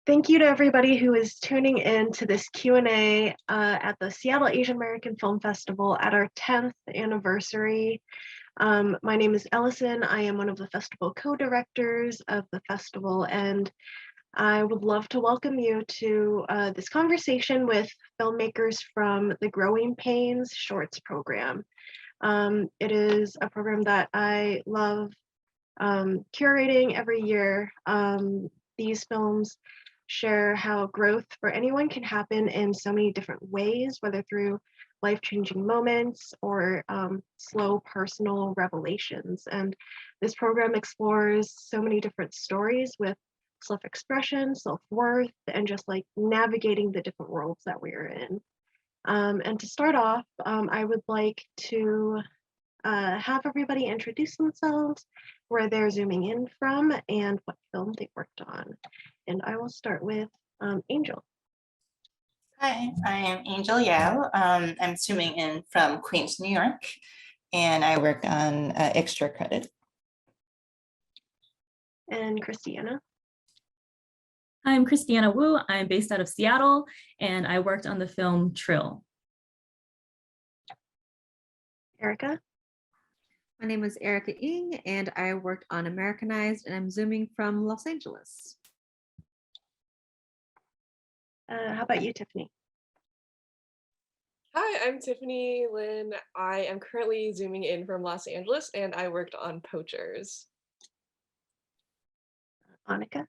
Thank you to everybody who is tuning in to this Q&A at the Seattle Asian American Film Festival at our 10th anniversary. My name is Ellison. I am one of the festival co-directors of the festival, and I would love to welcome you to this conversation with filmmakers from the Growing Pains Shorts program. It is a program that I love curating every year. These films share how growth for anyone can happen in so many different ways, whether through life-changing moments or slow personal revelations. And this program explores so many different stories with self-expression, self-worth, and just like navigating the different worlds that we're in. And to start off, I would like to have everybody introduce themselves, where they're zooming in from, and what film they worked on. And I will start with Angel. Hi, I am Angel Yao. I'm zooming in from Queens, New York, and I worked on extra credit. And Christiana. I'm Christiana Wu. I'm based out of Seattle, and I worked on the film Trill. Erica. My name is Erica Ng, and I worked on Americanized, and I'm zooming from Los Angeles. How about you, Tiffany? Hi, I'm Tiffany Lynn. I am currently zooming in from Los Angeles, and I worked on Poachers. Annika.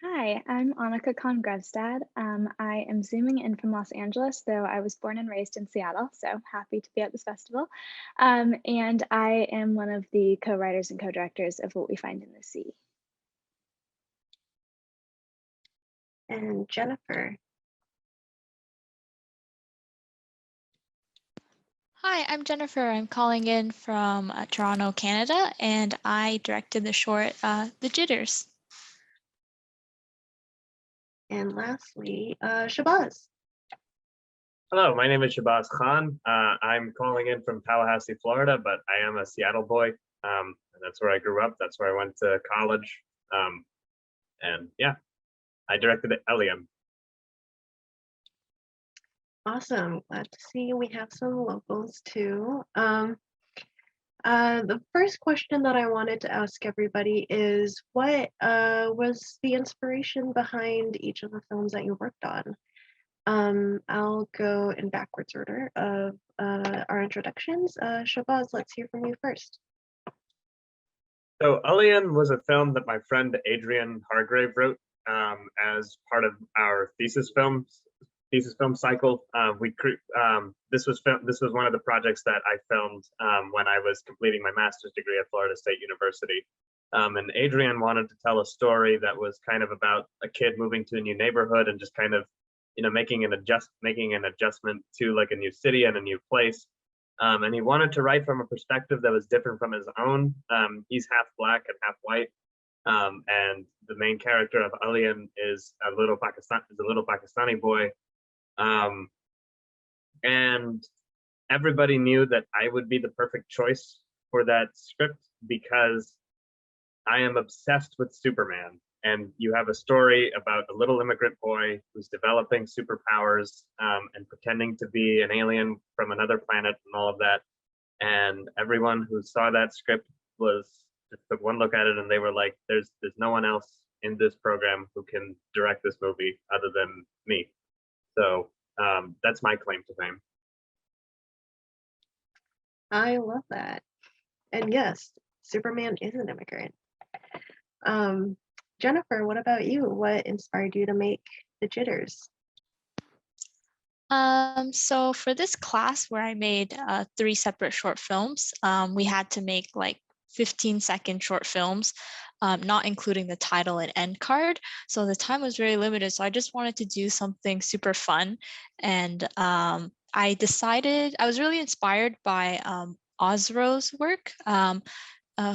Hi, I'm Annika Kohn-Grevstad. I am zooming in from Los Angeles, though I was born and raised in Seattle, so happy to be at this festival. And I am one of the co-writers and co-directors of What We Find in the Sea. And Jennifer. Hi, I'm Jennifer. I'm calling in from Toronto, Canada, and I directed the short, The Jitters. And lastly, Shabazz. Hello, my name is Shabazz Khan. I'm calling in from Tallahassee, Florida, but I am a Seattle boy. And that's where I grew up. That's where I went to college. And yeah, I directed Alien. Awesome. Glad to see we have some locals too. The first question that I wanted to ask everybody is, what was the inspiration behind each of the films that you worked on? I'll go in backwards order of our introductions. Shabazz, let's hear from you first. So Alien was a film that my friend Adrian Hargrave wrote as part of our thesis film cycle. This was one of the projects that I filmed when I was completing my master's degree at Florida State University. And Adrian wanted to tell a story that was kind of about a kid moving to a new neighborhood and just kind of, making an adjustment to like a new city and a new place. And he wanted to write from a perspective that was different from his own. He's half Black and half white. And the main character of Alien is a little Pakistani boy. And everybody knew that I would be the perfect choice for that script because I am obsessed with Superman. And you have a story about a little immigrant boy who's developing superpowers and pretending to be an alien from another planet and all of that. And everyone who saw that script just took one look at it and they were like, there's no one else in this program who can direct this movie other than me. So that's my claim to fame. I love that. And yes, Superman is an immigrant. Jennifer, what about you? What inspired you to make The Jitters? So for this class where I made 3 separate short films, we had to make like 15-second short films, not including the title and end card. So the time was very limited. So I just wanted to do something super fun. And I decided, I was really inspired by Ozro's work,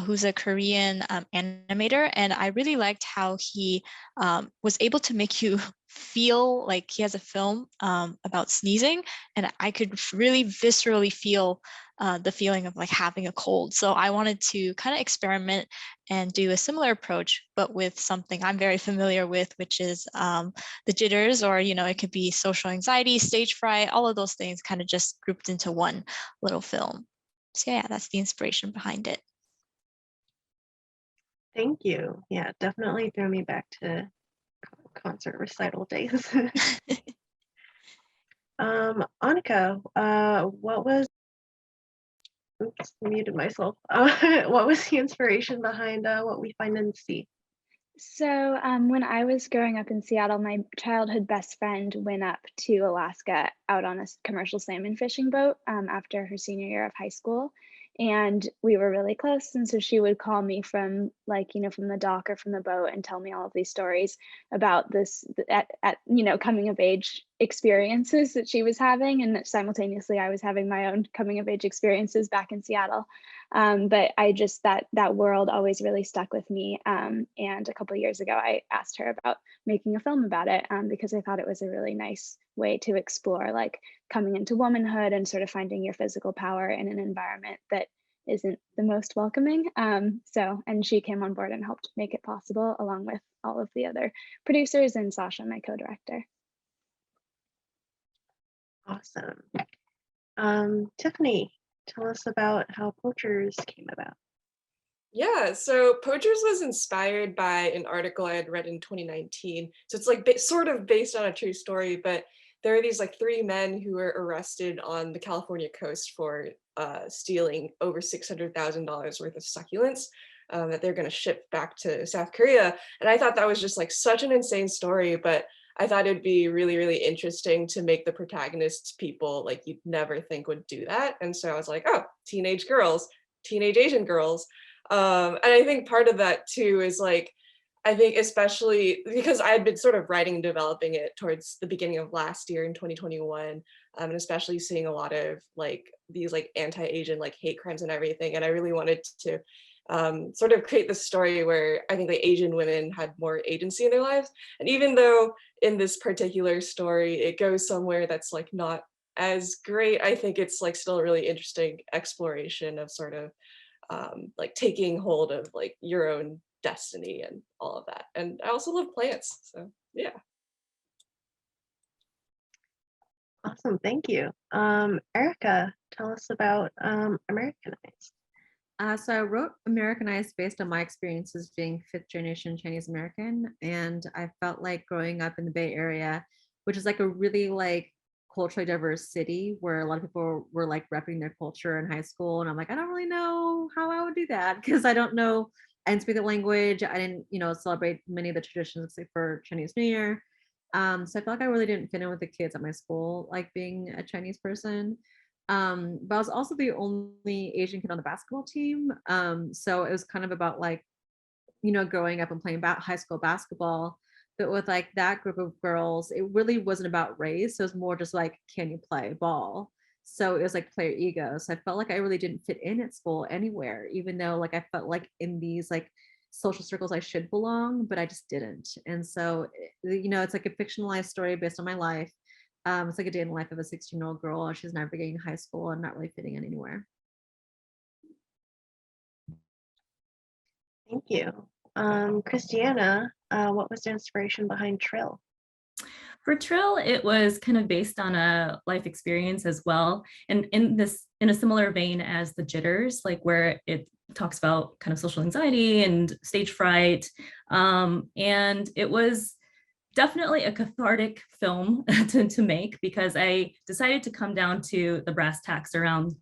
who's a Korean animator. And I really liked how he was able to make you feel like he has a film about sneezing. And I could really viscerally feel the feeling of like having a cold. So I wanted to kind of experiment and do a similar approach, but with something I'm very familiar with, which is the jitters, or, you know, it could be social anxiety, stage fright, all of those things kind of just grouped into one little film. So yeah, that's the inspiration behind it. Thank you. Yeah, definitely threw me back to concert recital days. Annika, what was, oops, muted myself. What was the inspiration behind What We Find in the Sea? So when I was growing up in Seattle, my childhood best friend went up to Alaska out on a commercial salmon fishing boat after her senior year of high school. And we were really close. And so she would call me from like, you know, from the dock or from the boat and tell me all of these stories about this you know, coming of age experiences that she was having. And that simultaneously I was having my own coming of age experiences back in Seattle. But I just, that world always really stuck with me. And a couple of years ago, I asked her about making a film about it because I thought it was a really nice way to explore like coming into womanhood and sort of finding your physical power in an environment that isn't the most welcoming. And she came on board and helped make it possible along with all of the other producers and Sasha, my co-director. Awesome. Tiffany, tell us about how Poachers came about. Yeah, so Poachers was inspired by an article I had read in 2019. So it's like sort of based on a true story, but there are these like 3 men who were arrested on the California coast for stealing over $600,000 worth of succulents that they're going to ship back to South Korea. And I thought that was just like such an insane story, but I thought it'd be really, really interesting to make the protagonists people like you'd never think would do that. And so I was like, oh, teenage girls, teenage Asian girls. And I think part of that too is like, I think especially because I had been sort of writing and developing it towards the beginning of last year in 2021, and especially seeing a lot of like these like anti-Asian like hate crimes and everything. And I really wanted to sort of create this story where I think like Asian women had more agency in their lives. And even though in this particular story, it goes somewhere that's like not as great, I think it's like still a really interesting exploration of sort of like taking hold of like your own destiny and all of that. And I also love plants, so yeah. Awesome, thank you. Erica, tell us about Americanized. So I wrote Americanized based on my experiences being fifth generation Chinese American. And I felt like growing up in the Bay Area, which is like a really like culturally diverse city where a lot of people were like repping their culture in high school. And I'm like, I don't really know how I would do that because I don't know, I didn't speak the language. I didn't, you know, celebrate many of the traditions except for Chinese New Year. So I felt like I really didn't fit in with the kids at my school, like being a Chinese person. But I was also the only Asian kid on the basketball team. So it was kind of about like, you know, growing up and playing high school basketball. But with like that group of girls, it really wasn't about race. It was more just like, can you play ball? So it was like player ego. So I felt like I really didn't fit in at school anywhere, even though like I felt like in these like social circles I should belong, but I just didn't. And so, you know, it's like a fictionalized story based on my life. It's like a day in the life of a 16-year-old girl. She's navigating high school and not really fitting in anywhere. Thank you. Christiana, what was the inspiration behind Trill? For Trill, it was kind of based on a life experience as well. And in a similar vein as the jitters, like where it talks about kind of social anxiety and stage fright. And it was definitely a cathartic film to make because I decided to come down to the brass tacks around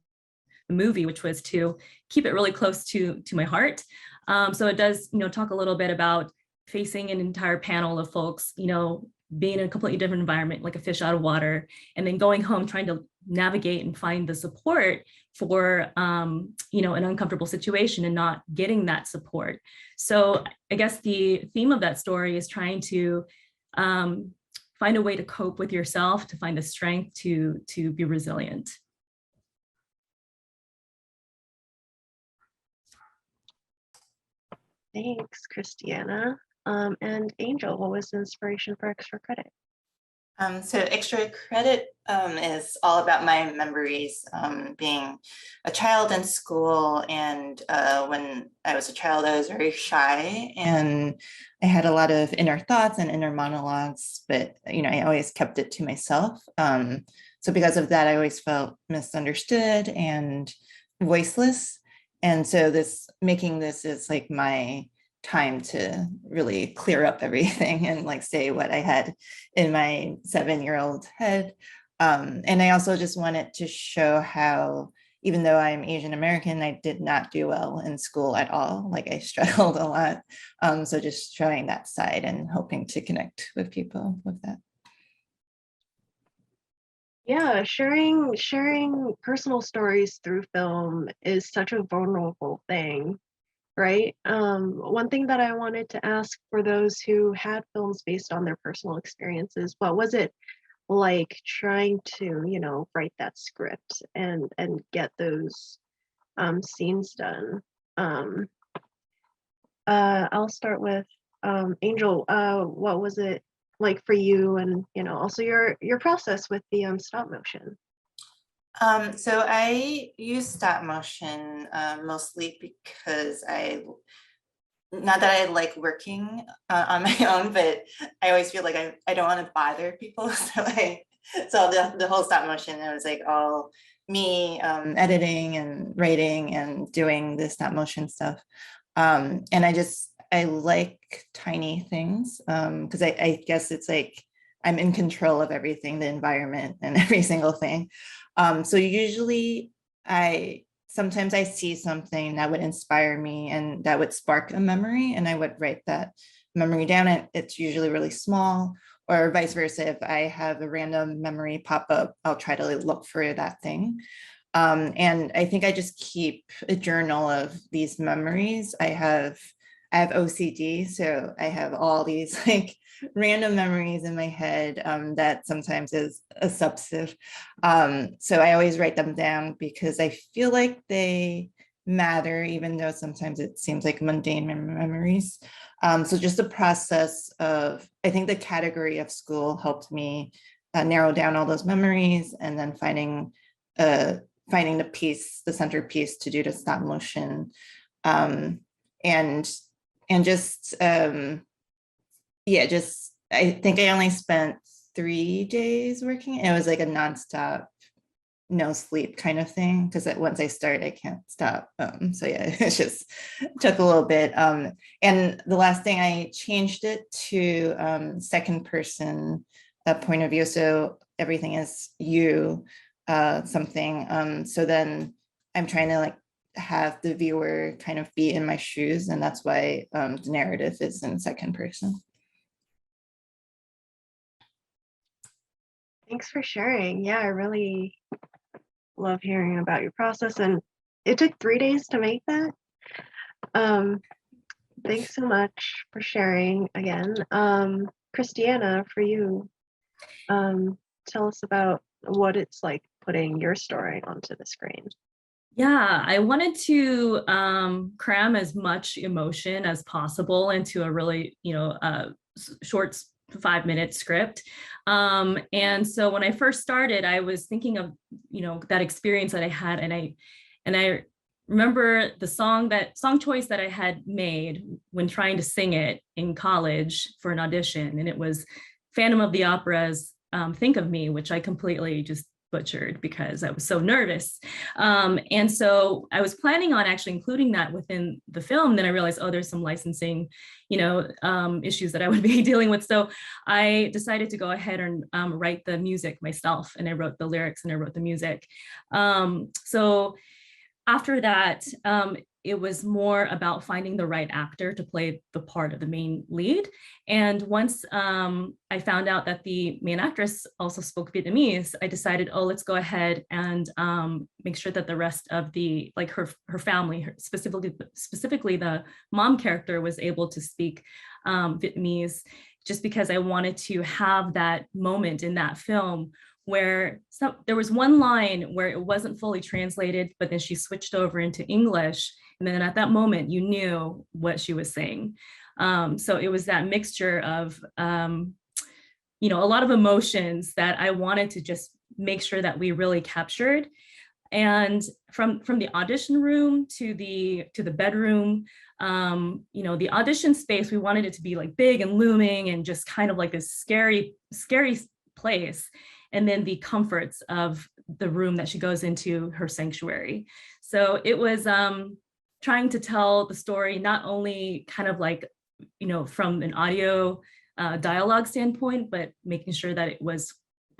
the movie, which was to keep it really close to my heart. So it does, you know, talk a little bit about facing an entire panel of folks, you know, being in a completely different environment, like a fish out of water, and then going home trying to navigate and find the support for, you know, an uncomfortable situation and not getting that support. So I guess the theme of that story is trying to find a way to cope with yourself, to find the strength to be resilient. Thanks, Christiana. And Angel, what was the inspiration for extra credit? So extra credit is all about my memories being a child in school. And when I was a child, I was very shy and I had a lot of inner thoughts and inner monologues, but I always kept it to myself. So because of that, I always felt misunderstood and voiceless. And so making this is like my time to really clear up everything and like say what I had in my 7-year-old head. And I also just wanted to show how, even though I'm Asian American, I did not do well in school at all. Like I struggled a lot. So just showing that side and hoping to connect with people with that. Yeah, sharing personal stories through film is such a vulnerable thing, right? One thing that I wanted to ask for those who had films based on their personal experiences, what was it like trying to, write that script and get those scenes done? I'll start with Angel. What was it like for you, and also your process with the stop motion? So I use stop motion mostly because not that I like working on my own, but I always feel like I don't want to bother people. So the whole stop motion, it was like all me editing and writing and doing the stop motion stuff. And I like tiny things because I guess it's like I'm in control of everything, the environment and every single thing. So usually sometimes I see something that would inspire me and that would spark a memory, and I would write that memory down. And it's usually really small, or vice versa. If I have a random memory pop up, I'll try to look for that thing. And I think I just keep a journal of these memories. I have OCD, so I have all these like random memories in my head that sometimes is a substantive. So I always write them down because I feel like they matter, even though sometimes it seems like mundane memories. So just the process of, I think the category of school helped me narrow down all those memories, and then finding the piece, the centerpiece to do the stop motion. And just I think I only spent 3 days working. It was like a nonstop, no sleep kind of thing, because once I start, I can't stop. So yeah, it just took a little bit. And the last thing, I changed it to second person point of view. So everything is you something. So then I'm trying to like have the viewer kind of be in my shoes, and that's why the narrative is in second person. Thanks for sharing. Yeah, I really love hearing about your process, and it took 3 days to make that. Thanks so much for sharing again. Christiana, for you, tell us about what it's like putting your story onto the screen. Yeah, I wanted to cram as much emotion as possible into a really, short 5-minute script. And so when I first started, I was thinking of, that experience that I had, and I remember the song choice that I had made when trying to sing it in college for an audition, and it was Phantom of the Opera's Think of Me, which I completely just butchered because I was so nervous. And so I was planning on actually including that within the film. Then I realized, oh, there's some licensing, issues that I would be dealing with. So I decided to go ahead and write the music myself. And I wrote the lyrics and I wrote the music. So after that, it was more about finding the right actor to play the part of the main lead. And once I found out that the main actress also spoke Vietnamese, I decided, oh, let's go ahead and make sure that the rest of her family, specifically the mom character, was able to speak Vietnamese, just because I wanted to have that moment in that film where there was one line where it wasn't fully translated, but then she switched over into English. And then at that moment, you knew what she was saying. So it was that mixture of, you know, a lot of emotions that I wanted to just make sure that we really captured. And from the audition room to the bedroom, you know, the audition space, we wanted it to be like big and looming and just kind of like this scary place. And then the comforts of the room that she goes into, her sanctuary. So it was trying to tell the story, not only kind of like, you know, from an audio dialogue standpoint, but making sure that it was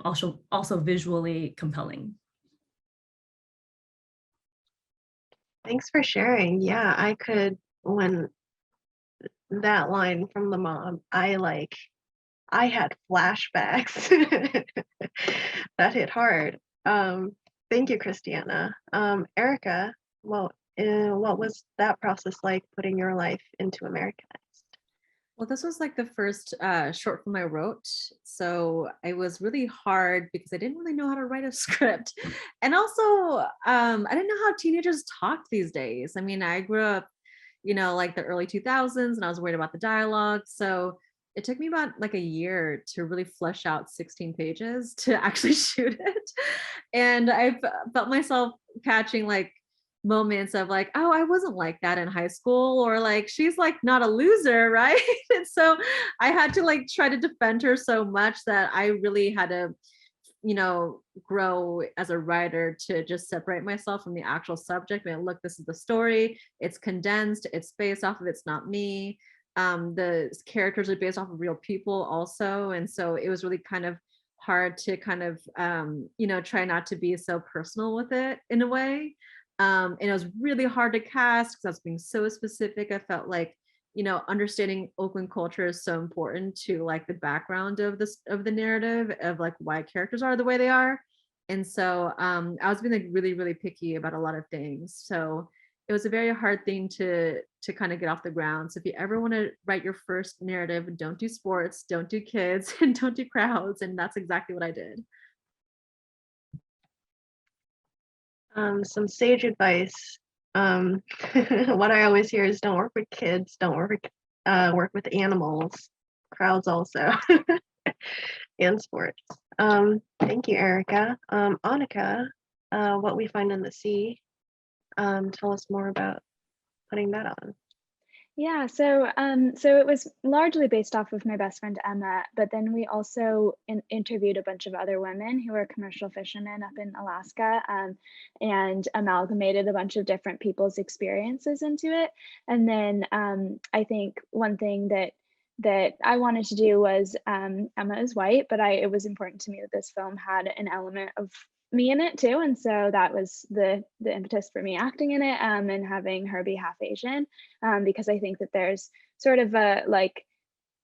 also visually compelling. Thanks for sharing. Yeah, I could, when that line from the mom, I had flashbacks. That hit hard. Thank you, Christiana. Erica, well, what was that process like, putting your life into Americanized? Well, this was like the first short film I wrote. So it was really hard because I didn't really know how to write a script. And also, I didn't know how teenagers talk these days. I mean, I grew up, you know, like the early 2000s, and I was worried about the dialogue. So it took me about like a year to really flesh out 16 pages to actually shoot it. And I felt myself catching like moments of like, oh, I wasn't like that in high school, or like, she's like not a loser, right? And so I had to like try to defend her so much that I really had to, you know, grow as a writer to just separate myself from the actual subject. I mean, look, this is the story, it's condensed, it's based off of, it's not me. The characters are based off of real people also. And so it was really kind of hard to kind of, you know, try not to be so personal with it in a way. And it was really hard to cast because I was being so specific. I felt like, you know, understanding Oakland culture is so important to like the background of the narrative of like why characters are the way they are. And so I was being like really, really picky about a lot of things. So it was a very hard thing to kind of get off the ground. So if you ever want to write your first narrative, don't do sports, don't do kids, and don't do crowds. And that's exactly what I did. Some sage advice. What I always hear is don't work with kids, don't work with animals, crowds also, and sports. Thank you, Erica. Annika, What We Find in the Sea. Tell us more about putting that on. Yeah, so it was largely based off of my best friend Emma, but then we also interviewed a bunch of other women who were commercial fishermen up in Alaska, and amalgamated a bunch of different people's experiences into it. And then I think one thing that I wanted to do was, Emma is white, but it was important to me that this film had an element of me in it too, and so that was the impetus for me acting in it, and having her be half Asian, because I think that there's sort of a like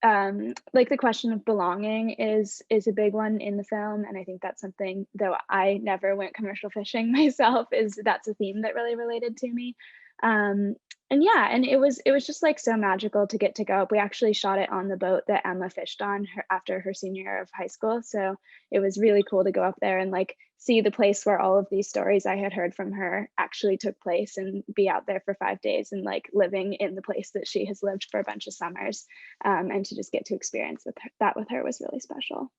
the question of belonging is a big one in the film, and I think that's something, though I never went commercial fishing myself, that's a theme that really related to me. And yeah, and it was just like so magical to get to go up. We actually shot it on the boat that Emma fished on after her senior year of high school. So it was really cool to go up there and like see the place where all of these stories I had heard from her actually took place, and be out there for 5 days and like living in the place that she has lived for a bunch of summers. And to just get to experience that with her was really special.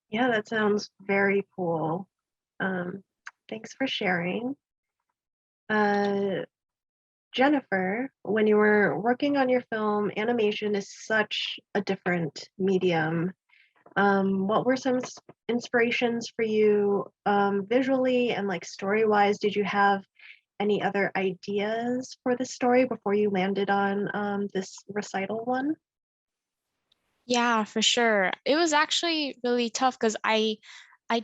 Yeah, that sounds very cool. Thanks for sharing. Jennifer, when you were working on your film, animation is such a different medium. What were some inspirations for you visually and like story-wise? Did you have any other ideas for the story before you landed on this recital one? Yeah, for sure. It was actually really tough because I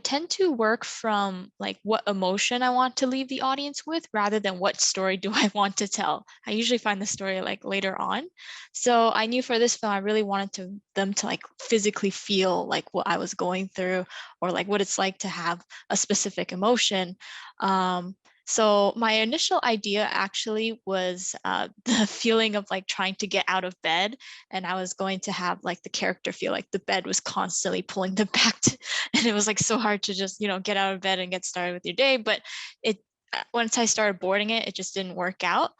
tend to work from like what emotion I want to leave the audience with rather than what story do I want to tell. I usually find the story like later on. So I knew for this film, I really wanted them to like physically feel like what I was going through, or like what it's like to have a specific emotion. So my initial idea actually was the feeling of like trying to get out of bed, and I was going to have like the character feel like the bed was constantly pulling them back to, and it was like so hard to just, you know, get out of bed and get started with your day. But once I started boarding it, it just didn't work out.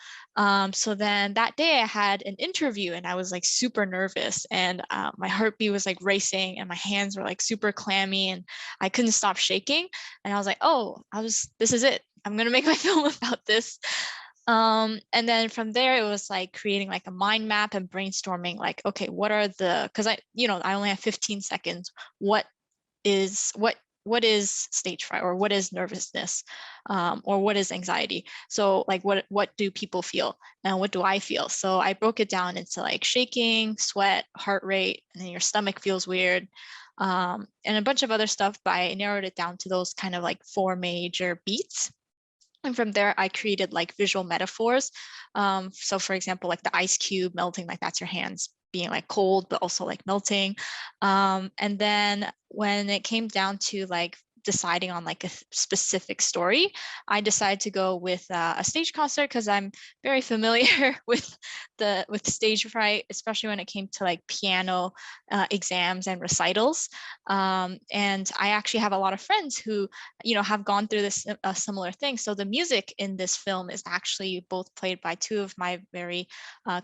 So then that day I had an interview and I was like super nervous, and my heartbeat was like racing and my hands were like super clammy and I couldn't stop shaking. And I was like, oh, this is it. I'm gonna make my film about this. And then from there, it was like creating like a mind map and brainstorming like, okay, what are because I only have 15 seconds. What is stage fright, or what is nervousness, or what is anxiety? So like what do people feel and what do I feel? So I broke it down into like shaking, sweat, heart rate, and then your stomach feels weird, and a bunch of other stuff, but I narrowed it down to those kind of like 4 major beats. And from there, I created like visual metaphors. So for example, like the ice cube melting, like that's your hands being like cold, but also like melting. And then when it came down to like deciding on like a specific story, I decided to go with a stage concert because I'm very familiar with stage fright, especially when it came to like piano exams and recitals. And I actually have a lot of friends who have gone through this similar thing. So the music in this film is actually both played by 2 of my very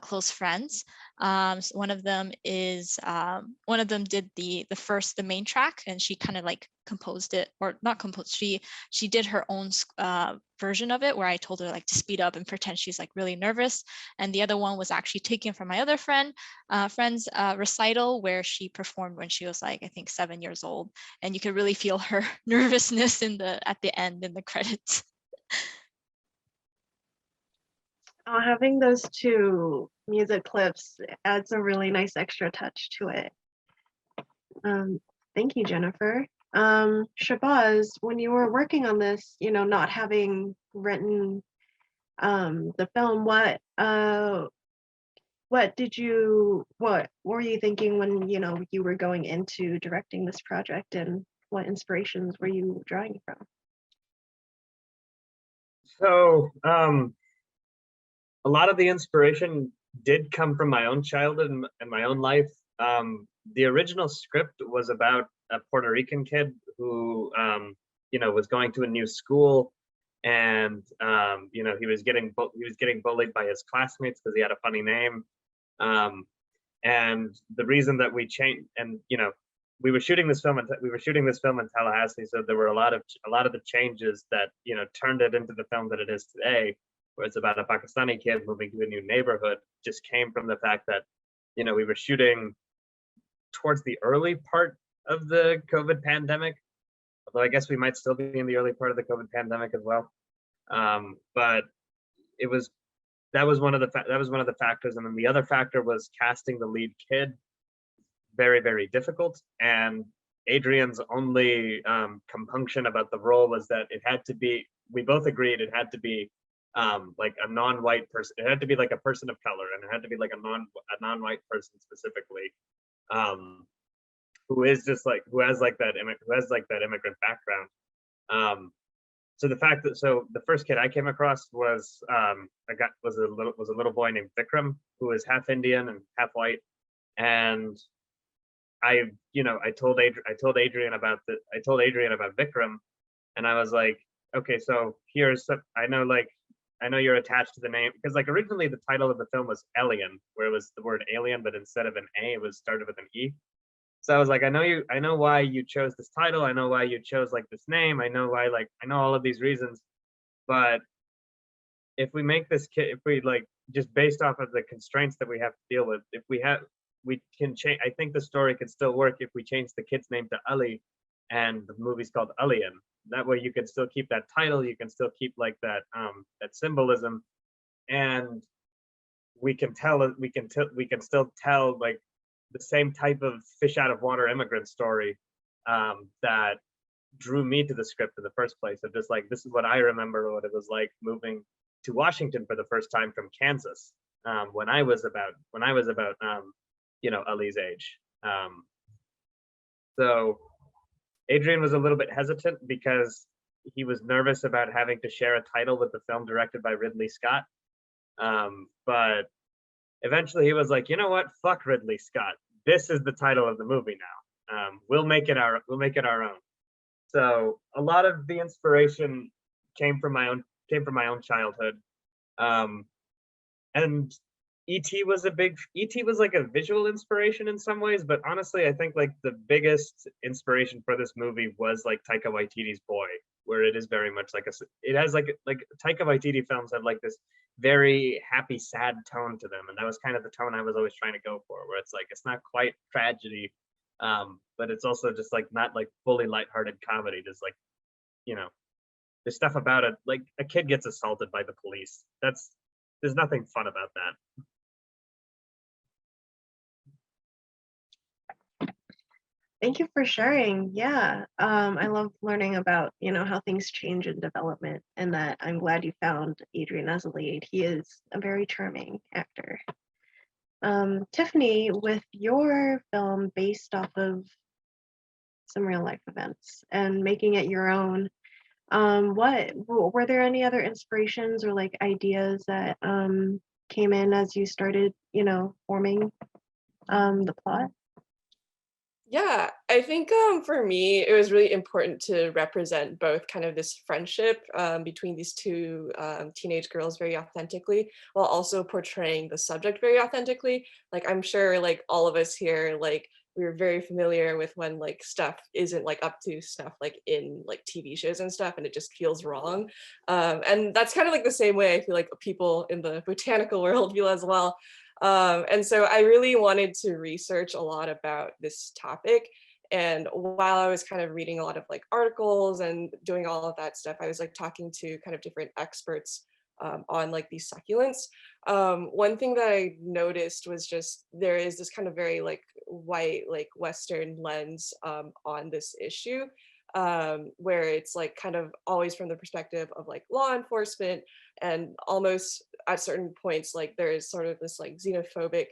close friends. So one of them did the main track, and she kind of like composed it, or not composed, she did her own version of it, where I told her like to speed up and pretend she's like really nervous. And the other one was actually taken from my other friend's recital, where she performed when she was like, I think 7 years old, and you could really feel her nervousness at the end in the credits. Having those 2 music clips adds a really nice extra touch to it. Thank you, Jennifer. Shabazz, when you were working on this, not having written the film, what were you thinking when you were going into directing this project, and what inspirations were you drawing from? So a lot of the inspiration did come from my own childhood and my own life. The original script was about a Puerto Rican kid who was going to a new school, and he was getting bullied by his classmates because he had a funny name. And the reason that we changed, and we were shooting this film in Tallahassee, so there were a lot of the changes that turned it into the film that it is today, where it's about a Pakistani kid moving to a new neighborhood, just came from the fact that we were shooting towards the early part of the COVID pandemic, although I guess we might still be in the early part of the COVID pandemic as well. But that was one of the factors, and then the other factor was casting the lead kid. Very, very difficult, and Adrian's only compunction about the role was that it had to be. We both agreed it had to be like a non-white person. It had to be like a person of color, and it had to be like a non-white person specifically, who has that immigrant background. So the first kid I came across was a little boy named Vikram, who is half Indian and half white, and I told Adrian about Vikram, and I was like, okay, so I know you're attached to the name, because like originally the title of the film was Alien, where it was the word alien, but instead of an A, it was started with an E. So I was like, I know why you chose this title. I know why you chose like this name. I know all of these reasons. But if we make this kid, if we like, just based off of the constraints that we have to deal with, we can change. I think the story could still work if we change the kid's name to Ali, and the movie's called Alien. That way you can still keep that title. You can still keep like that symbolism, and we can still tell like the same type of fish out of water immigrant story that drew me to the script in the first place, of just like, this is what I remember what it was like moving to Washington for the first time from Kansas, when I was about Ali's age. So Adrian was a little bit hesitant because he was nervous about having to share a title with the film directed by Ridley Scott, but eventually he was like, you know what, fuck Ridley Scott, this is the title of the movie now. We'll make it our own. So a lot of the inspiration came from my came from my own childhood. And E.T. was like a visual inspiration in some ways, but honestly, I think like the biggest inspiration for this movie was like Taika Waititi's Boy, where it is very much like it has like Taika Waititi films have like this very happy, sad tone to them, and that was kind of the tone I was always trying to go for, where it's like it's not quite tragedy, but it's also just like not like fully lighthearted comedy. There's like, you know, there's stuff about it, like a kid gets assaulted by the police. There's nothing fun about that. Thank you for sharing. Yeah, I love learning about, you know, how things change in development, and that I'm glad you found Adrian as a lead. He is a very charming actor. Tiffany, with your film based off of some real life events and making it your own, what were there any other inspirations or like ideas that came in as you started, you know, forming the plot? Yeah, I think for me, it was really important to represent both kind of this friendship between these two teenage girls very authentically, while also portraying the subject very authentically. Like, I'm sure like all of us here, like we're very familiar with when like stuff isn't like up to stuff like in like TV shows and stuff, and it just feels wrong. And that's kind of like the same way I feel like people in the botanical world feel as well. And so I really wanted to research a lot about this topic. And while I was kind of reading a lot of like articles and doing all of that stuff, I was like talking to kind of different experts on like these succulents. One thing that I noticed was just there is this kind of very like white, like Western lens on this issue, where it's like kind of always from the perspective of like law enforcement, and almost at certain points like there is sort of this like xenophobic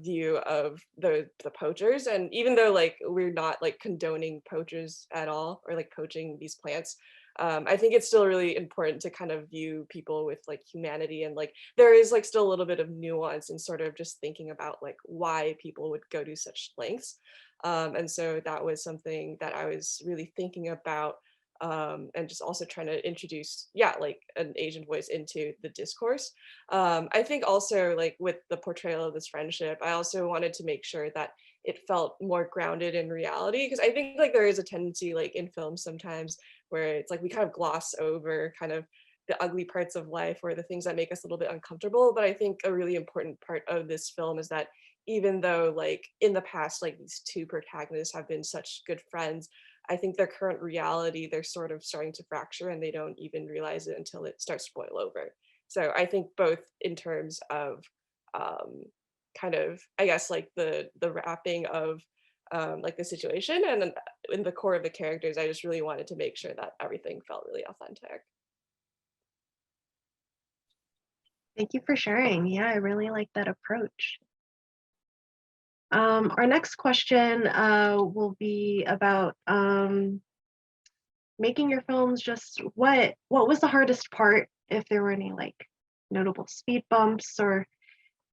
view of the poachers. And even though like we're not like condoning poachers at all, or like poaching these plants, I think it's still really important to kind of view people with like humanity, and like there is like still a little bit of nuance and sort of just thinking about like why people would go to such lengths. And so that was something that I was really thinking about, and just also trying to introduce, yeah, like an Asian voice into the discourse. I think also like with the portrayal of this friendship, I also wanted to make sure that it felt more grounded in reality, because I think like there is a tendency like in films sometimes where it's like we kind of gloss over kind of the ugly parts of life or the things that make us a little bit uncomfortable. But I think a really important part of this film is that even though like in the past like these two protagonists have been such good friends, I think their current reality, they're sort of starting to fracture, and they don't even realize it until it starts to boil over. So I think both in terms of kind of, I guess, like the wrapping of like the situation, and then in the core of the characters, I just really wanted to make sure that everything felt really authentic. Thank you for sharing. Yeah, I really like that approach. Our next question will be about making your films. Just what was the hardest part, if there were any like notable speed bumps, or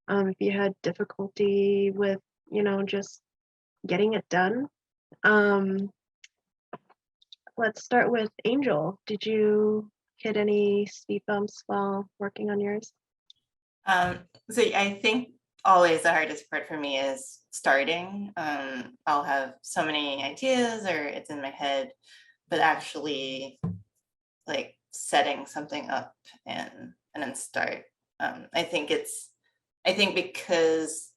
if you had difficulty with, you know, just getting it done. Let's start with Angel. Did you hit any speed bumps while working on yours? So I think always the hardest part for me is starting. I'll have so many ideas or it's in my head, but actually like setting something up and then start. I think because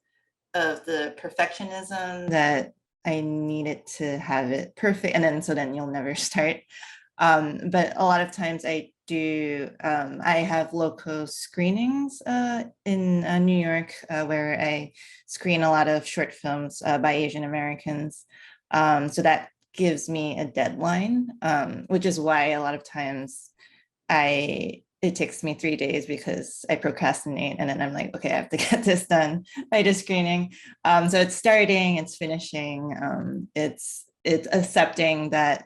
of the perfectionism that I needed to have it perfect, and then you'll never start. But a lot of times I have local screenings in New York where I screen a lot of short films by Asian Americans. So that gives me a deadline, which is why a lot of times it takes me 3 days because I procrastinate, and then I'm like, okay, I have to get this done by just screening. So it's starting, it's finishing, it's accepting that,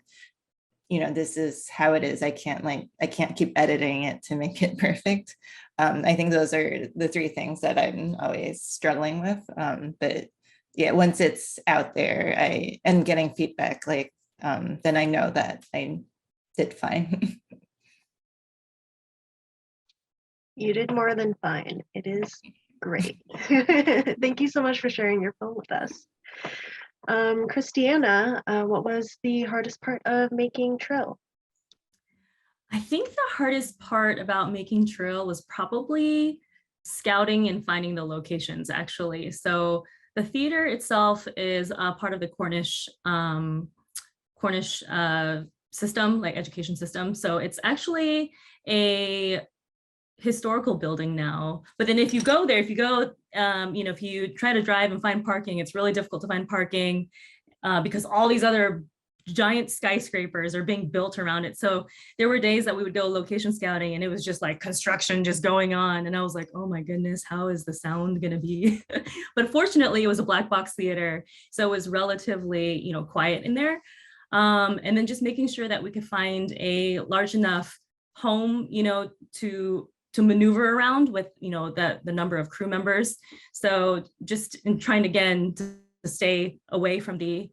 you know, this is how it is. I can't keep editing it to make it perfect. I think those are the 3 things that I'm always struggling with. But yeah, once it's out there, and getting feedback, like then I know that I did fine. You did more than fine. It is great. Thank you so much for sharing your film with us. Christiana, what was the hardest part of making Trill? I think the hardest part about making Trill was probably scouting and finding the locations, actually. So the theater itself is part of the Cornish system, like education system. So it's actually a historical building now. But then if you go there, if you try to drive and find parking, it's really difficult to find parking because all these other giant skyscrapers are being built around it. So there were days that we would go location scouting and it was just like construction just going on. And I was like, oh my goodness, how is the sound gonna be? But fortunately it was a black box theater. So it was relatively, quiet in there. And then just making sure that we could find a large enough home, to maneuver around with, the number of crew members. So just in trying again to stay away from the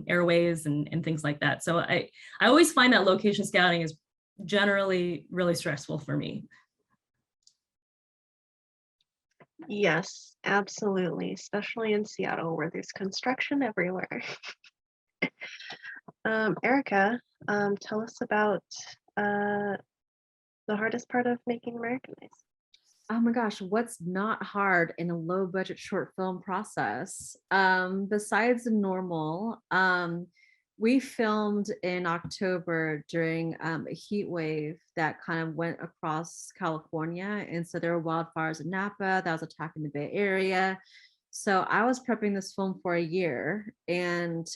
airways and things like that. So I always find that location scouting is generally really stressful for me. Yes, absolutely, especially in Seattle where there's construction everywhere. Erica, tell us about the hardest part of making Americanized. Oh my gosh, what's not hard in a low budget short film process? Besides the normal, we filmed in October during a heat wave that kind of went across California. And so there were wildfires in Napa that was attacking the Bay Area. So I was prepping this film for a year, and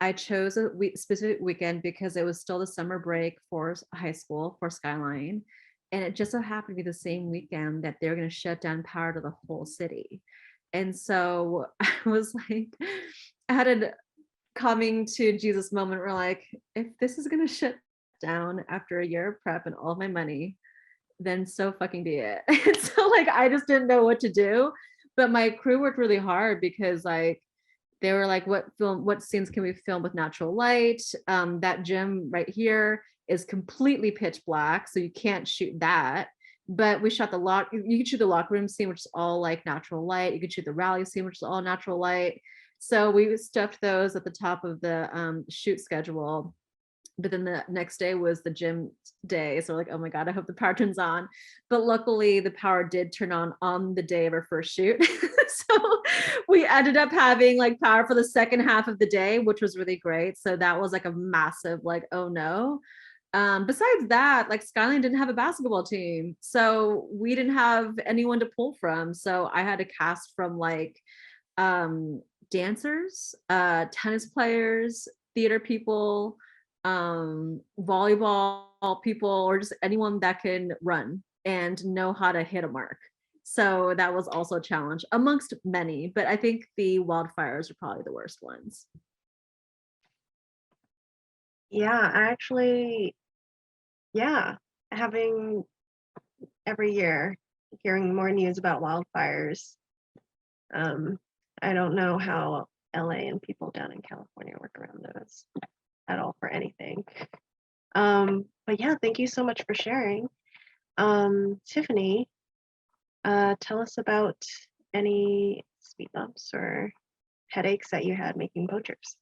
I chose a specific weekend because it was still the summer break for high school for Skyline. And it just so happened to be the same weekend that they're going to shut down power to the whole city. And so I was like, I had a coming to Jesus moment where like, if this is going to shut down after a year of prep and all of my money, then so fucking be it. And so like, I just didn't know what to do. But my crew worked really hard because like, they were like, what scenes can we film with natural light? That gym right here is completely pitch black, so you can't shoot that. But we shot you could shoot the locker room scene, which is all like natural light. You could shoot the rally scene, which is all natural light. So we stuffed those at the top of the shoot schedule. But then the next day was the gym day. So we're like, oh my God, I hope the power turns on. But luckily the power did turn on the day of our first shoot. So we ended up having like power for the second half of the day, which was really great. So that was like a massive, like, oh no. Besides that, like Skyline didn't have a basketball team. So we didn't have anyone to pull from. So I had to cast from like dancers, tennis players, theater people, volleyball people, or just anyone that can run and know how to hit a mark. So that was also a challenge amongst many, but I think the wildfires are probably the worst ones. Yeah, actually, having every year hearing more news about wildfires. I don't know how LA and people down in California work around those at all for anything. But yeah, thank you so much for sharing. Tiffany, tell us about any speed bumps or headaches that you had making Poachers.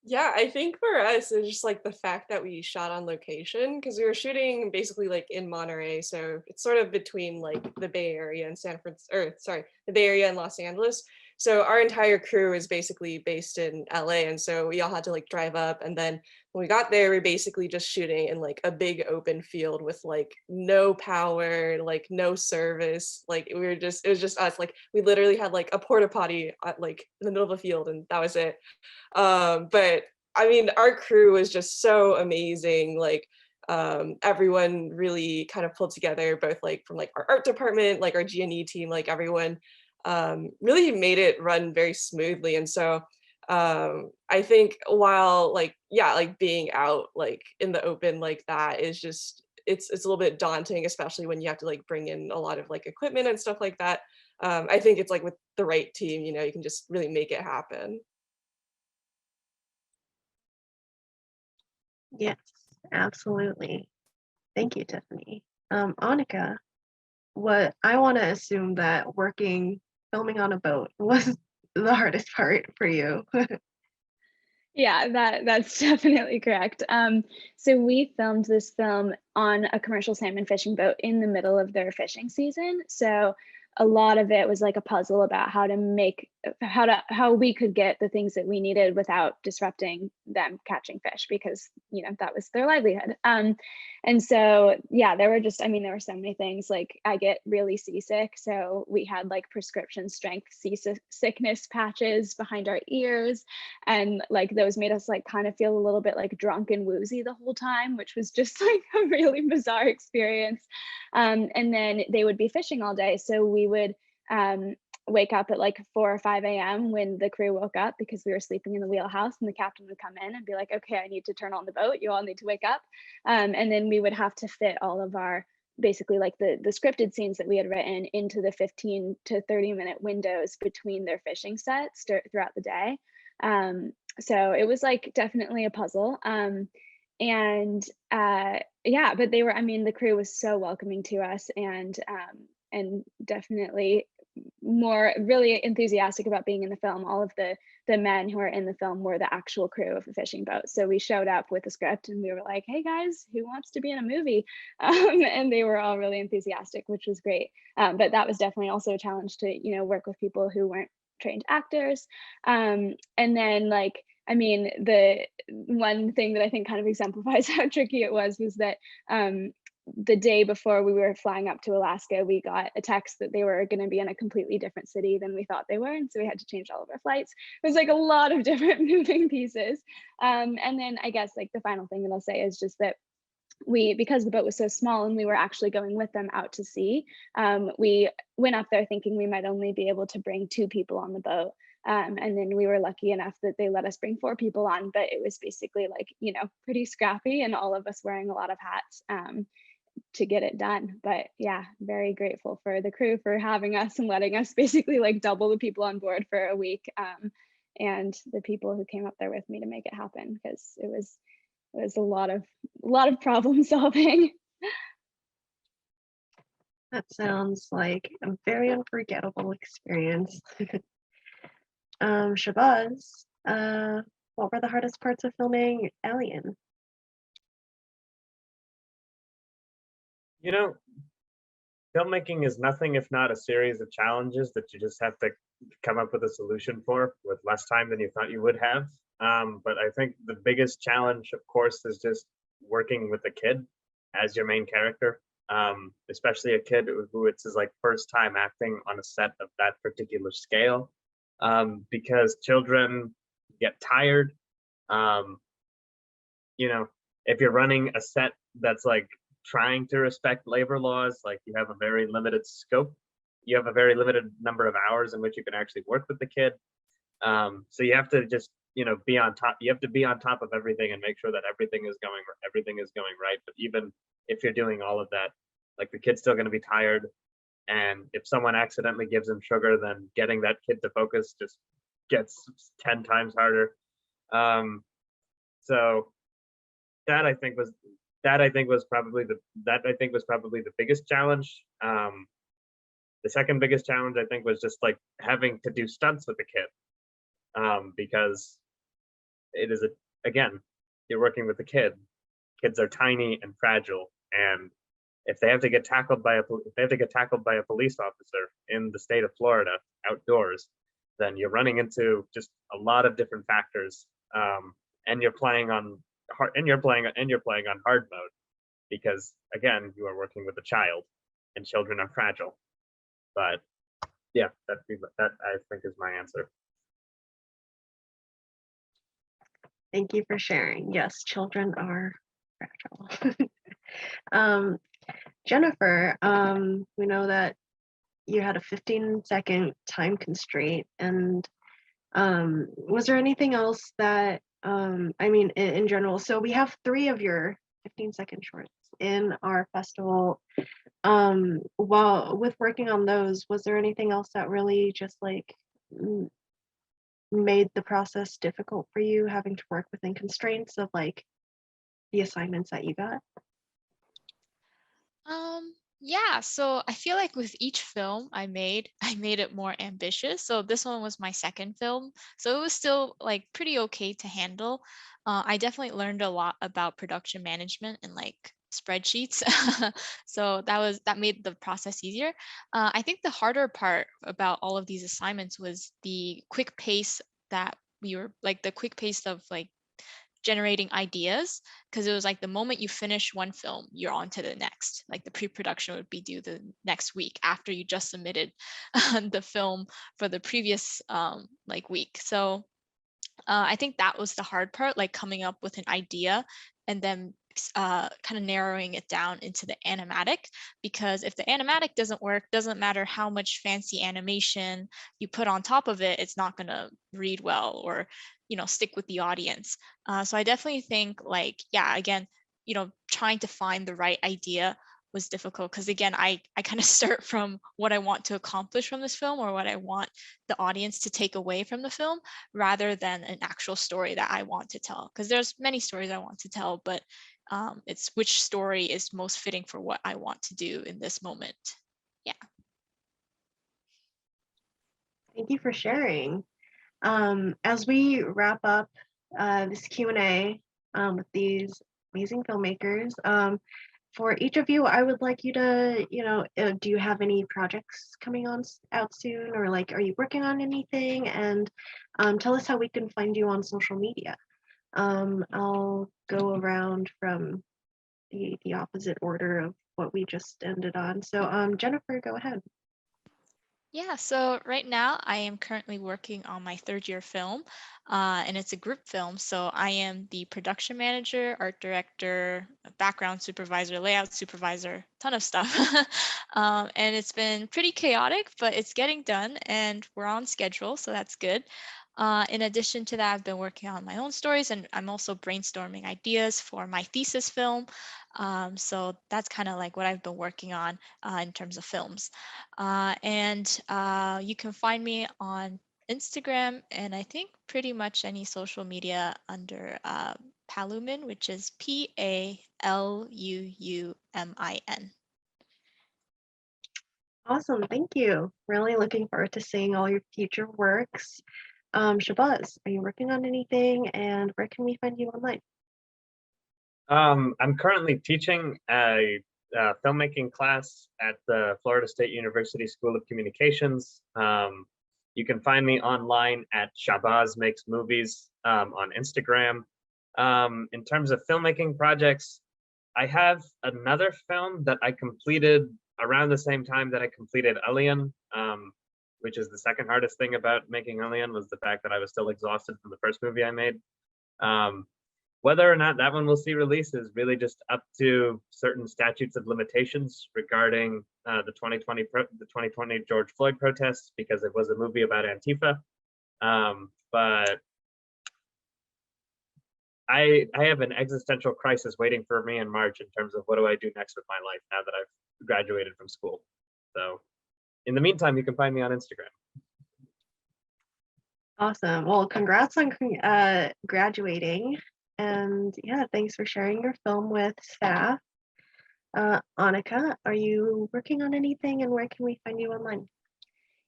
Yeah, I think for us, it's just like the fact that we shot on location because we were shooting basically like in Monterey. So it's sort of between like the Bay Area and the Bay Area and Los Angeles. So our entire crew is basically based in LA. And so we all had to like drive up. And then when we got there, we were basically just shooting in like a big open field with like no power, like no service. Like it was just us. Like we literally had like a porta potty at, like in the middle of a field, and that was it. But I mean, our crew was just so amazing. Like everyone really kind of pulled together, both like from like our art department, like our G&E team, like everyone really made it run very smoothly. And so I think while like being out like in the open like that is just it's a little bit daunting, especially when you have to like bring in a lot of like equipment and stuff like that. I think it's like with the right team, you can just really make it happen. Yes, absolutely. Thank you, Tiffany. Annika, what I want to assume that filming on a boat was the hardest part for you. Yeah, that's definitely correct. So we filmed this film on a commercial salmon fishing boat in the middle of their fishing season. So a lot of it was like a puzzle about how we could get the things that we needed without disrupting them catching fish, because that was their livelihood. And so yeah, there were so many things. Like, I get really seasick, so we had like prescription strength seasickness patches behind our ears, and like those made us like kind of feel a little bit like drunk and woozy the whole time, which was just like a really bizarre experience. And then they would be fishing all day, so we would wake up at like 4 or 5 a.m. when the crew woke up, because we were sleeping in the wheelhouse, and the captain would come in and be like, okay, I need to turn on the boat, you all need to wake up. And then we would have to fit all of our basically like the scripted scenes that we had written into the 15 to 30-minute windows between their fishing sets throughout the day. So it was like definitely a puzzle. Yeah, but the crew was so welcoming to us, and definitely really enthusiastic about being in the film. All of the men who are in the film were the actual crew of the fishing boat. So we showed up with a script and we were like, hey guys, who wants to be in a movie? And they were all really enthusiastic, which was great. But that was definitely also a challenge to, work with people who weren't trained actors. And then the one thing that I think kind of exemplifies how tricky it was that the day before we were flying up to Alaska, we got a text that they were going to be in a completely different city than we thought they were. And so we had to change all of our flights. It was like a lot of different moving pieces. And then I guess like the final thing that I'll say is just that because the boat was so small and we were actually going with them out to sea, we went up there thinking we might only be able to bring 2 people on the boat. And then we were lucky enough that they let us bring 4 people on, but it was basically like, pretty scrappy, and all of us wearing a lot of hats to get it done. But yeah, very grateful for the crew for having us and letting us basically like double the people on board for a week. And the people who came up there with me to make it happen, because it was a lot of problem solving. That sounds like a very unforgettable experience. Shabazz, what were the hardest parts of filming Alien? Filmmaking is nothing if not a series of challenges that you just have to come up with a solution for with less time than you thought you would have. But I think the biggest challenge, of course, is just working with a kid as your main character, especially a kid who it's his like first time acting on a set of that particular scale, because children get tired. If you're running a set that's like trying to respect labor laws, like you have a very limited scope, you have a very limited number of hours in which you can actually work with the kid. So you have to just be on top. You have to be on top of everything and make sure that everything is going right. But even if you're doing all of that, like the kid's still going to be tired, and if someone accidentally gives him sugar, then getting that kid to focus just gets 10 times harder. So that I think was probably the biggest challenge. The second biggest challenge I think was just like having to do stunts with the kid, because it is again, you're working with a kid. Kids are tiny and fragile, and if they have to get tackled by a police officer in the state of Florida outdoors, then you're running into just a lot of different factors, and you're playing on hard mode, because again, you are working with a child, and children are fragile. But yeah, that I think is my answer. Thank you for sharing. Yes, children are fragile. Jennifer, we know that you had a 15-second time constraint, and was there anything else that in general, so we have 3 of your 15-second shorts in our festival. While with working on those, was there anything else that really just like made the process difficult for you, having to work within constraints of like the assignments that you got? Yeah, so I feel like with each film I made, I made it more ambitious. So this one was my second film, so it was still like pretty okay to handle. I definitely learned a lot about production management and like spreadsheets. So that made the process easier. I think the harder part about all of these assignments was the quick pace that we were like the quick pace of like generating ideas, because it was like the moment you finish one film, you're on to the next. Like the pre-production would be due the next week after you just submitted the film for the previous like week. So I think that was the hard part, like coming up with an idea and then kind of narrowing it down into the animatic, because if the animatic doesn't work, doesn't matter how much fancy animation you put on top of it, it's not going to read well or, stick with the audience. So I definitely think like, yeah, again, trying to find the right idea was difficult, because again, I kind of start from what I want to accomplish from this film or what I want the audience to take away from the film, rather than an actual story that I want to tell. Because there's many stories I want to tell, but it's which story is most fitting for what I want to do in this moment. Yeah. Thank you for sharing. As we wrap up this Q&A with these amazing filmmakers, for each of you, I would like you to, do you have any projects coming out soon, or like, are you working on anything? And tell us how we can find you on social media. I'll go around from the opposite order of what we just ended on. So Jennifer, go ahead. Yeah, so right now I am currently working on my third year film, and it's a group film. So I am the production manager, art director, background supervisor, layout supervisor, ton of stuff. And it's been pretty chaotic, but it's getting done and we're on schedule, so that's good. In addition to that, I've been working on my own stories, and I'm also brainstorming ideas for my thesis film. So that's kind of like what I've been working on in terms of films. And you can find me on Instagram and I think pretty much any social media under Palumin, which is Paluumin. Awesome, thank you. Really looking forward to seeing all your future works. Shabazz, are you working on anything, and where can we find you online? I'm currently teaching a filmmaking class at the Florida State University School of Communications. You can find me online at Shabazz Makes Movies on Instagram. In terms of filmmaking projects, I have another film that I completed around the same time that I completed Alien, which is the second hardest thing about making Alien, was the fact that I was still exhausted from the first movie I made. Whether or not that one will see release is really just up to certain statutes of limitations regarding the 2020 George Floyd protests, because it was a movie about Antifa. But I have an existential crisis waiting for me in March in terms of what do I do next with my life now that I've graduated from school. So in the meantime, you can find me on Instagram. Awesome. Well, congrats on graduating. And yeah, thanks for sharing your film with SAAFF. Annika, are you working on anything, and where can we find you online?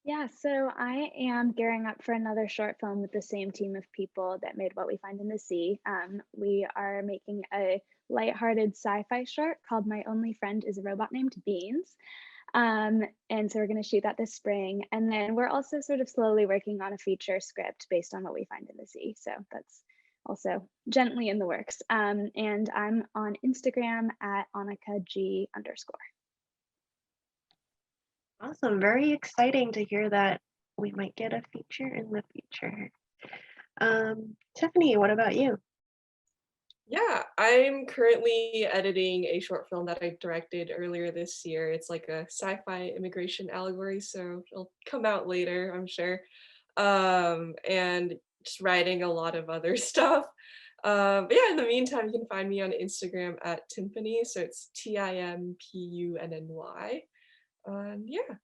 Yeah, so I am gearing up for another short film with the same team of people that made What We Find in the Sea. We are making a lighthearted sci-fi short called My Only Friend is a Robot Named Beans. And so we're going to shoot that this spring. And then we're also sort of slowly working on a feature script based on What We Find in the Sea. So that's also gently in the works. And I'm on Instagram at AnnikaG_. Awesome. Very exciting to hear that we might get a feature in the future. Tiffany, what about you? Yeah, I'm currently editing a short film that I directed earlier this year. It's like a sci-fi immigration allegory, so it'll come out later, I'm sure. And just writing a lot of other stuff. But yeah, in the meantime, you can find me on Instagram at Timpanny, so it's TIMPUNNY. Yeah.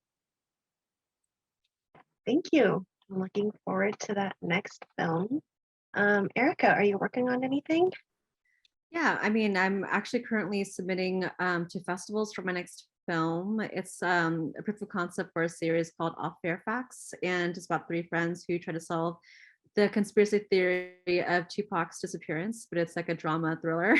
Thank you. I'm looking forward to that next film. Erica, are you working on anything? Yeah, I mean, I'm actually currently submitting to festivals for my next film. It's a proof of concept for a series called Off Fairfax, and it's about three friends who try to solve the conspiracy theory of Tupac's disappearance, but it's like a drama thriller.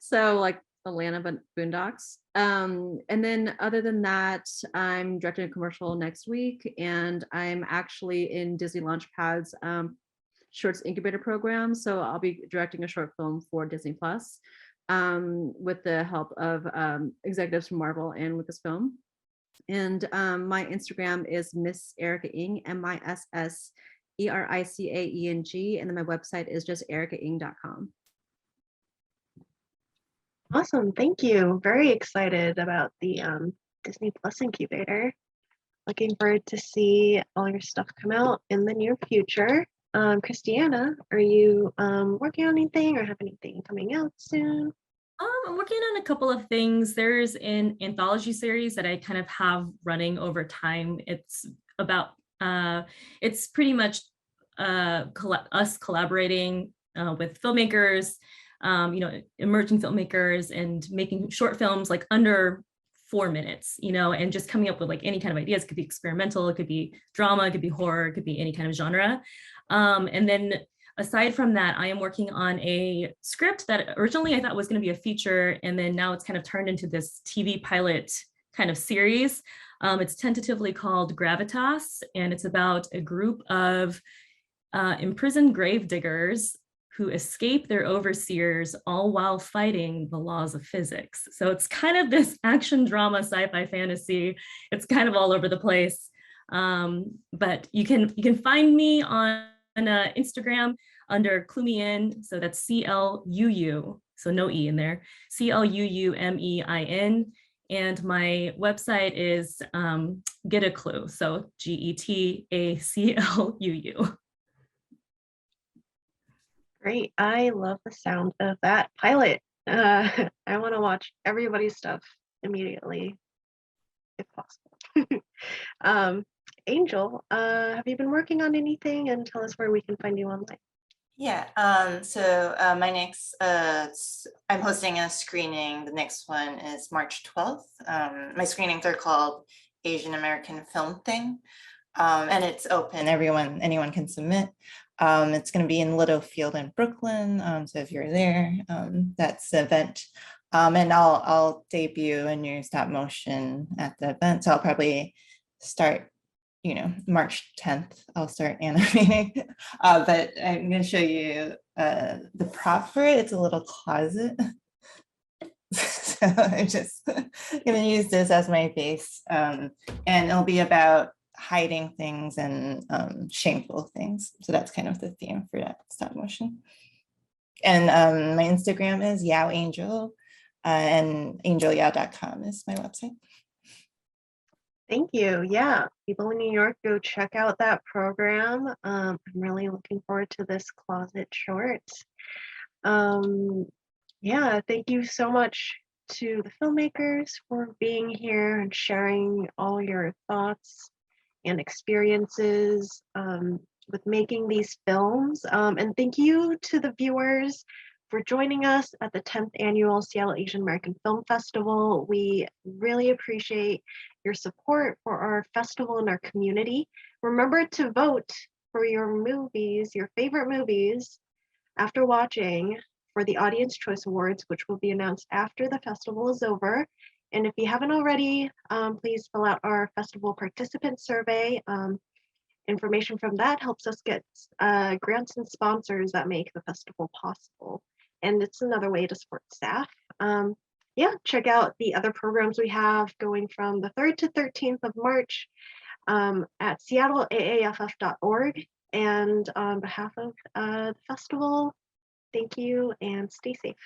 So like Atlanta but Boondocks. And then other than that, I'm directing a commercial next week, and I'm actually in Disney Launchpad's Shorts Incubator program. So I'll be directing a short film for Disney Plus with the help of executives from Marvel and Lucasfilm. And my Instagram is Miss Erica Ing, MISSERICAENG. And then my website is just ericaing.com. Awesome, thank you. Very excited about the Disney Plus incubator. Looking forward to see all your stuff come out in the near future. Christiana, are you working on anything or have anything coming out soon? I'm working on a couple of things. There's an anthology series that I kind of have running over time. It's about, it's pretty much us collaborating with filmmakers, emerging filmmakers, and making short films like under 4 minutes, and just coming up with like any kind of ideas. It could be experimental, it could be drama, it could be horror, it could be any kind of genre. And then aside from that, I am working on a script that originally I thought was going to be a feature, and then now it's kind of turned into this TV pilot kind of series. It's tentatively called Gravitas, and it's about a group of imprisoned gravediggers who escape their overseers, all while fighting the laws of physics. So it's kind of this action drama, sci-fi fantasy. It's kind of all over the place. But you can find me on Instagram under Clue Me In. So that's CLUU, so no E in there, CLUUMEIN. And my website is Get a Clue, so GETACLUU. Great, I love the sound of that pilot. I want to watch everybody's stuff immediately, if possible. Angel, have you been working on anything, and tell us where we can find you online? Yeah, so my next, I'm hosting a screening. The next one is March 12th. My screenings are called Asian American Film Thing, and it's open, anyone can submit. It's going to be in Littlefield in Brooklyn, so if you're there, that's the event. And I'll debut a new stop motion at the event, so I'll probably start, March 10th, I'll start animating. But I'm going to show you the prop for it. It's a little closet. So I'm just going to use this as my base. And it'll be about hiding things and shameful things. So that's kind of the theme for that stop motion. And my Instagram is Yao Angel, and angelyao.com is my website. Thank you. Yeah, people in New York, go check out that program. I'm really looking forward to this closet short. Yeah, thank you so much to the filmmakers for being here and sharing all your thoughts and experiences with making these films. And thank you to the viewers for joining us at the 10th Annual Seattle Asian American Film Festival. We really appreciate your support for our festival and our community. Remember to vote for your movies, your favorite movies, after watching for the Audience Choice Awards, which will be announced after the festival is over. And if you haven't already, please fill out our festival participant survey. Information from that helps us get grants and sponsors that make the festival possible. And it's another way to support SAAFF. Yeah, check out the other programs we have going from the 3rd to 13th of March at seattleaaff.org. And on behalf of the festival, thank you and stay safe.